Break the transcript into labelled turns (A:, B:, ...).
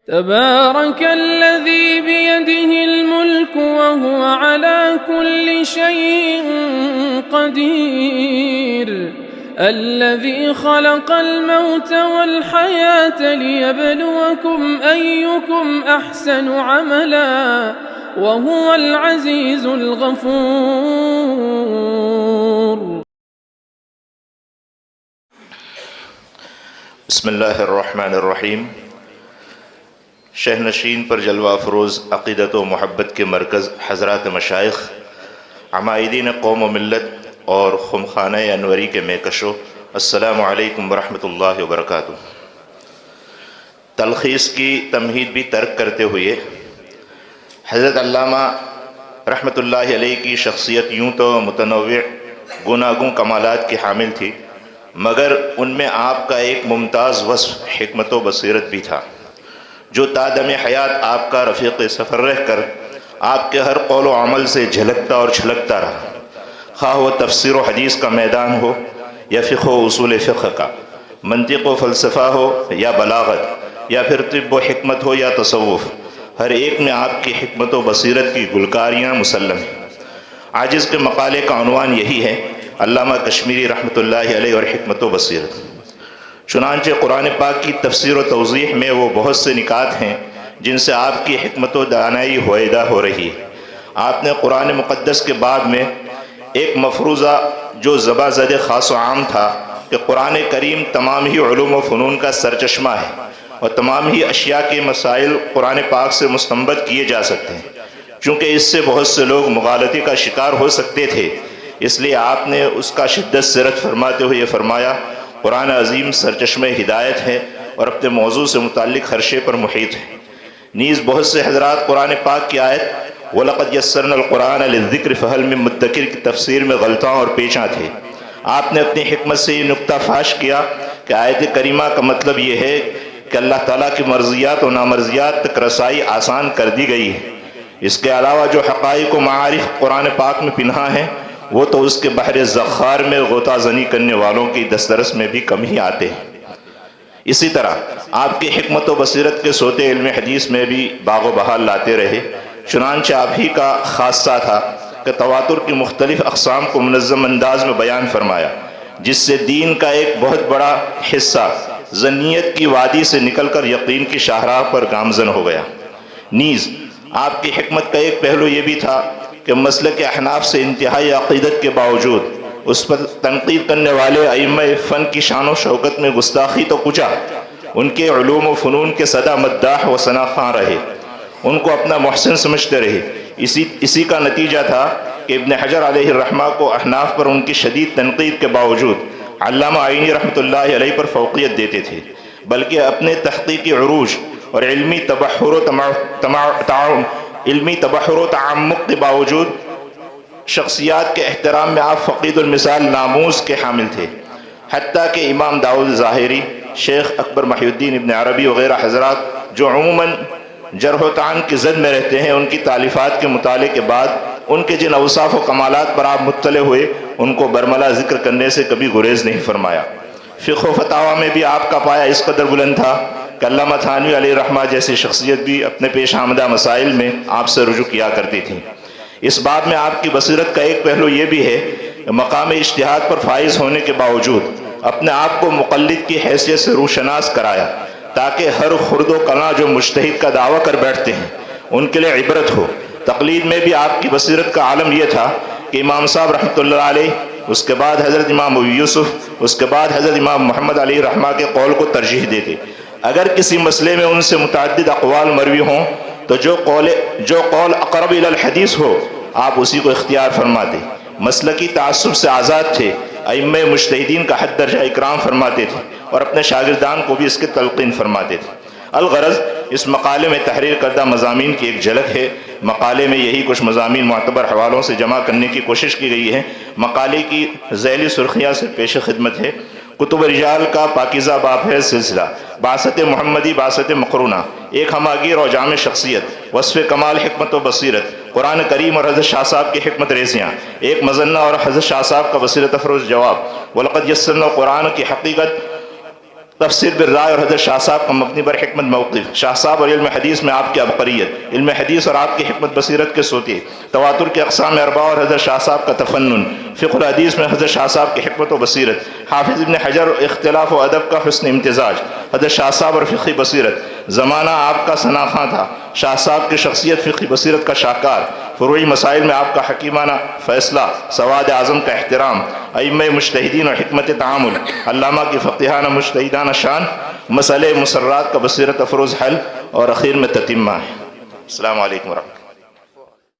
A: تبارك الذي بيده الملك وهو على كل شيء قدير الذي خلق الموت والحياة ليبلوكم أيكم أحسن عملا وهو العزيز الغفور.
B: بسم اللہ الرحمن الرحیم. شہنشین پر جلوہ افروز عقیدت و محبت کے مرکز حضرات مشائخ، عمائدین قوم و ملت اور خمخانہ انوری کے مہکشوں، السلام علیکم ورحمۃ اللہ وبرکاتہ. تلخیص کی تمہید بھی ترک کرتے ہوئے حضرت علامہ رحمۃ اللہ علیہ کی شخصیت یوں تو متنوع گوناگوں کمالات کی حامل تھی، مگر ان میں آپ کا ایک ممتاز وصف حکمت و بصیرت بھی تھا، جو تادم حیات آپ کا رفیق سفر رہ کر آپ کے ہر قول و عمل سے جھلکتا اور چھلکتا رہا، خواہ وہ تفسیر و حدیث کا میدان ہو یا فقہ و اصول فقہ کا، منطق و فلسفہ ہو یا بلاغت، یا پھر طب و حکمت ہو یا تصوف، ہر ایک میں آپ کی حکمت و بصیرت کی گلکاریاں مسلم ہیں. عاجز کے مقالے کا عنوان یہی ہے، علامہ کشمیری رحمۃ اللہ علیہ اور حکمت و بصیرت. چنانچہ قرآن پاک کی تفسیر و توضیح میں وہ بہت سے نکات ہیں جن سے آپ کی حکمت و دانائی ہویدہ ہو رہی ہے. آپ نے قرآن مقدس کے بعد میں ایک مفروضہ جو زبا زد خاص و عام تھا کہ قرآن کریم تمام ہی علوم و فنون کا سرچشمہ ہے اور تمام ہی اشیاء کے مسائل قرآن پاک سے مستنبط کیے جا سکتے ہیں. چونکہ اس سے بہت سے لوگ مغالطے کا شکار ہو سکتے تھے، اس لیے آپ نے اس کا شدت سے رد فرماتے ہوئے فرمایا، قرآن عظیم سرچشمہ ہدایت ہے اور اپنے موضوع سے متعلق ہر شے پر محیط ہے. نیز بہت سے حضرات قرآن پاک کی آیت وَلَقَدْ يَسَّرْنَا الْقُرْآنَ لِلذِّكْرِ فَهَلْ مِن مُدَّكِرٍ کی تفسیر میں غلطاں اور پیچاں تھے. آپ نے اپنی حکمت سے یہ نکتہ فاش کیا کہ آیت کریمہ کا مطلب یہ ہے کہ اللہ تعالیٰ کی مرضیات و نامرضیات تک رسائی آسان کر دی گئی ہے. اس کے علاوہ جو حقائق و معارف قرآن پاک میں پنہاں ہیں وہ تو اس کے بحر زخار میں غوطہ زنی کرنے والوں کی دسترس میں بھی کم ہی آتے ہیں. اسی طرح آپ کی حکمت و بصیرت کے سوتے علم حدیث میں بھی باغ و بہار لاتے رہے. چنانچہ آپ ہی کا خاصہ تھا کہ تواتر کی مختلف اقسام کو منظم انداز میں بیان فرمایا، جس سے دین کا ایک بہت بڑا حصہ ظنیت کی وادی سے نکل کر یقین کی شاہراہ پر گامزن ہو گیا. نیز آپ کی حکمت کا ایک پہلو یہ بھی تھا کہ مسلک احناف سے انتہائی عقیدت کے باوجود اس پر تنقید کرنے والے ائمہ فن کی شان و شوکت میں گستاخی تو کچا، ان کے علوم و فنون کے صدا مداح و ثناخواں رہے، ان کو اپنا محسن سمجھتے رہے. اسی کا نتیجہ تھا کہ ابن حجر علیہ الرحمہ کو احناف پر ان کی شدید تنقید کے باوجود علامہ عینی رحمۃ اللہ علیہ پر فوقیت دیتے تھے، بلکہ اپنے تحقیقی عروج اور علمی تبحر و تعمق کے باوجود شخصیات کے احترام میں آپ فقید المثال ناموز کے حامل تھے. حتیٰ کہ امام داؤد ظاہری، شیخ اکبر محی الدین ابن عربی وغیرہ حضرات جو عموماً جرح و تعان کی زد میں رہتے ہیں، ان کی تالیفات کے مطالعے کے بعد ان کے جن اوصاف و کمالات پر آپ مطلع ہوئے ان کو برملا ذکر کرنے سے کبھی گریز نہیں فرمایا. فقہ و فتاویٰ میں بھی آپ کا پایہ اس قدر بلند تھا کہ علامہ تھانوی علیہ الرحمہ جیسی شخصیت بھی اپنے پیش آمدہ مسائل میں آپ سے رجوع کیا کرتی تھی. اس باب میں آپ کی بصیرت کا ایک پہلو یہ بھی ہے کہ مقام اجتہاد پر فائز ہونے کے باوجود اپنے آپ کو مقلد کی حیثیت سے روشناس کرایا، تاکہ ہر خرد و کنا جو مجتہد کا دعویٰ کر بیٹھتے ہیں ان کے لیے عبرت ہو. تقلید میں بھی آپ کی بصیرت کا عالم یہ تھا کہ امام صاحب رحمۃ اللہ علیہ، اس کے بعد حضرت امام ابو یوسف، اس کے بعد حضرت امام محمد علیہ رحمہ کے قول کو ترجیح دیتے. اگر کسی مسئلے میں ان سے متعدد اقوال مروی ہوں تو جو قول اقرب الی الحدیث ہو آپ اسی کو اختیار فرماتے. مسلکی تعصب سے آزاد تھے، ائمہ مجتہدین کا حد درجہ اکرام فرماتے تھے اور اپنے شاگردان کو بھی اس کی تلقین فرماتے تھے. الغرض اس مقالے میں تحریر کردہ مضامین کی ایک جھلک ہے. مقالے میں یہی کچھ مضامین معتبر حوالوں سے جمع کرنے کی کوشش کی گئی ہے. مقالے کی ذیلی سرخیاں سے پیش خدمت ہے: کتب رجال کا پاکیزہ باب ہے سلسلہ، بعثت محمدی بعثت مقرونہ، ایک ہماگیر اور جامع شخصیت، وصف کمال حکمت و بصیرت، قرآن کریم اور حضرت شاہ صاحب کی حکمت ریزیاں، ایک مظنہ اور حضرت شاہ صاحب کا بصیرت افروز جواب، وَلَقَدْ يَسَّرْنَا الْقُرْآنَ کی حقیقت تفسیر بالرائے اور حضرت شاہ صاحب کا مبنی بر حکمت موقف، شاہ صاحب اور علم حدیث میں آپ کی عبقریت، علم حدیث اور آپ کی حکمت بصیرت کے سوتے، تواتر کے اقسام اربعہ اور حضرت شاہ صاحب کا تفنن، فقہ الحدیث میں حضرت شاہ صاحب کی حکمت و بصیرت، حافظ ابن حجر اختلاف و ادب کا حسن امتزاج، حضرت شاہ صاحب اور فقہی بصیرت، زمانہ آپ کا سناخواں تھا، شاہ صاحب کی شخصیت فقہی بصیرت کا شاہکار، فروعی مسائل میں آپ کا حکیمانہ فیصلہ، سواد اعظم کا احترام، ائمہ مجتہدین اور حکمت تعامل، علامہ کی فقیہانہ مجتہدانہ شان، مسئلے مسرات کا بصیرت افروز حل، اور اخیر میں تتمہ ہے۔ السلام علیکم ورحمۃ اللہ۔